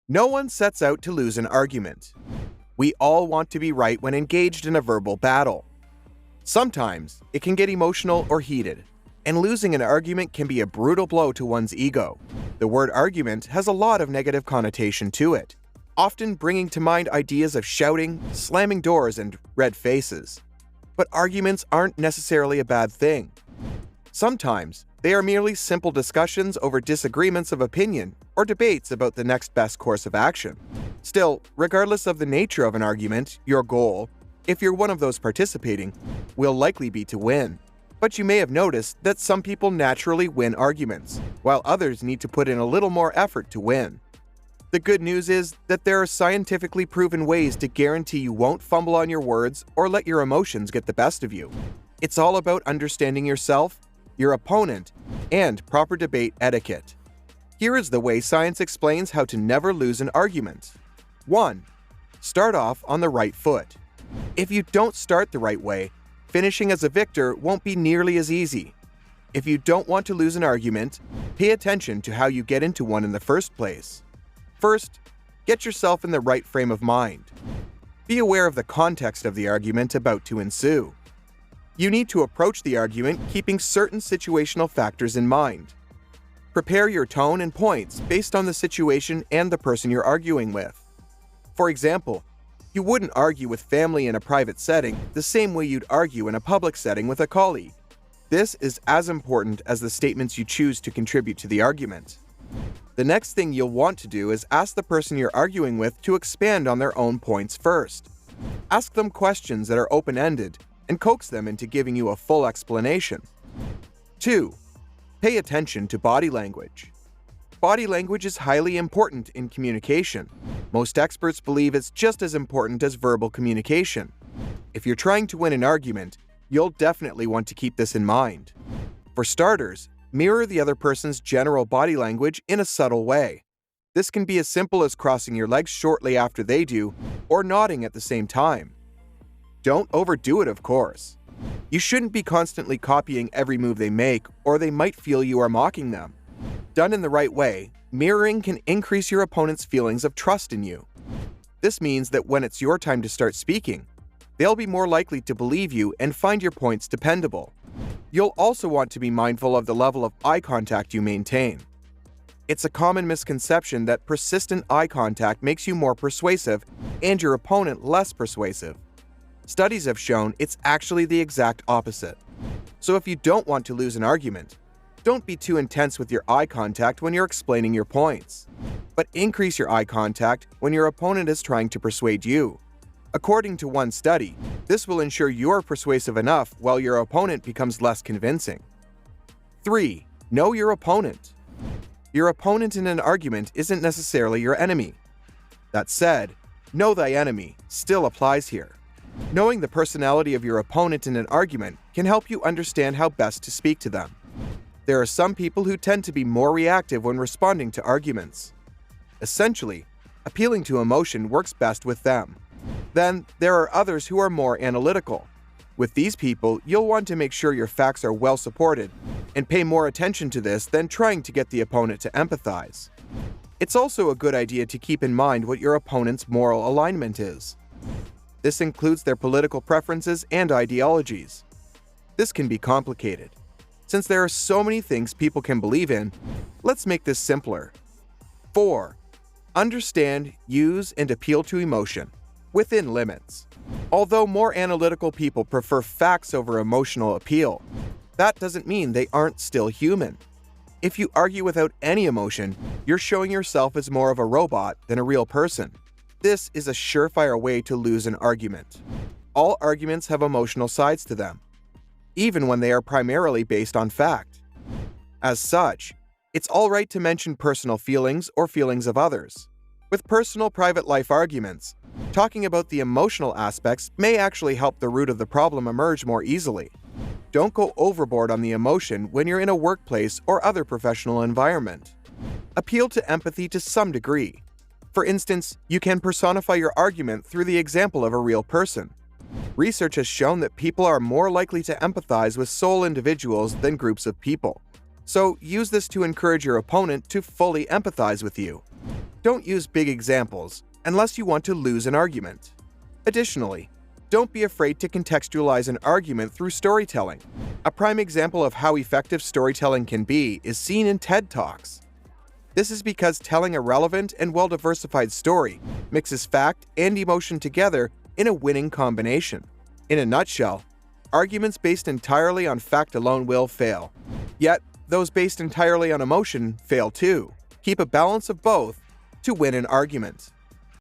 No one sets out to lose an argument. We all want to be right when engaged in a verbal battle. Sometimes it can get emotional or heated, and losing an argument can be a brutal blow to one's ego. The word argument has a lot of negative connotation to it, often bringing to mind ideas of shouting, slamming doors, and red faces. But arguments aren't necessarily a bad thing. Sometimes they are merely simple discussions over disagreements of opinion or debates about the next best course of action. Still, regardless of the nature of an argument, your goal, if you're one of those participating, will likely be to win. But you may have noticed that some people naturally win arguments, while others need to put in a little more effort to win. The good news is that there are scientifically proven ways to guarantee you won't fumble on your words or let your emotions get the best of you. It's all about understanding yourself, your opponent, and proper debate etiquette. Here is the way science explains how to never lose an argument. 1. Start off on the right foot. If you don't start the right way, finishing as a victor won't be nearly as easy. If you don't want to lose an argument, pay attention to how you get into one in the first place. First, get yourself in the right frame of mind. Be aware of the context of the argument about to ensue. You need to approach the argument keeping certain situational factors in mind. Prepare your tone and points based on the situation and the person you're arguing with. For example, you wouldn't argue with family in a private setting the same way you'd argue in a public setting with a colleague. This is as important as the statements you choose to contribute to the argument. The next thing you'll want to do is ask the person you're arguing with to expand on their own points first. Ask them questions that are open-ended and coax them into giving you a full explanation. 2. Pay attention to body language. Body language is highly important in communication. Most experts believe it's just as important as verbal communication. If you're trying to win an argument, you'll definitely want to keep this in mind. For starters, mirror the other person's general body language in a subtle way. This can be as simple as crossing your legs shortly after they do, or nodding at the same time. Don't overdo it, of course. You shouldn't be constantly copying every move they make, or they might feel you are mocking them. Done in the right way, mirroring can increase your opponent's feelings of trust in you. This means that when it's your time to start speaking, they'll be more likely to believe you and find your points dependable. You'll also want to be mindful of the level of eye contact you maintain. It's a common misconception that persistent eye contact makes you more persuasive and your opponent less persuasive. Studies have shown it's actually the exact opposite. So if you don't want to lose an argument, don't be too intense with your eye contact when you're explaining your points. But increase your eye contact when your opponent is trying to persuade you. According to one study, this will ensure you're persuasive enough while your opponent becomes less convincing. 3. Know your opponent. Your opponent in an argument isn't necessarily your enemy. That said, know thy enemy still applies here. Knowing the personality of your opponent in an argument can help you understand how best to speak to them. There are some people who tend to be more reactive when responding to arguments. Essentially, appealing to emotion works best with them. Then, there are others who are more analytical. With these people, you'll want to make sure your facts are well supported and pay more attention to this than trying to get the opponent to empathize. It's also a good idea to keep in mind what your opponent's moral alignment is. This includes their political preferences and ideologies. This can be complicated. Since there are so many things people can believe in, let's make this simpler. 4. Understand, use, and appeal to emotion, within limits. Although more analytical people prefer facts over emotional appeal, that doesn't mean they aren't still human. If you argue without any emotion, you're showing yourself as more of a robot than a real person. This is a surefire way to lose an argument. All arguments have emotional sides to them, even when they are primarily based on fact. As such, it's all right to mention personal feelings or feelings of others. With personal private life arguments, talking about the emotional aspects may actually help the root of the problem emerge more easily. Don't go overboard on the emotion when you're in a workplace or other professional environment. Appeal to empathy to some degree. For instance, you can personify your argument through the example of a real person. Research has shown that people are more likely to empathize with sole individuals than groups of people. So use this to encourage your opponent to fully empathize with you. Don't use big examples unless you want to lose an argument. Additionally, don't be afraid to contextualize an argument through storytelling. A prime example of how effective storytelling can be is seen in TED Talks. This is because telling a relevant and well-diversified story mixes fact and emotion together in a winning combination. In a nutshell, arguments based entirely on fact alone will fail. Yet, those based entirely on emotion fail too. Keep a balance of both to win an argument.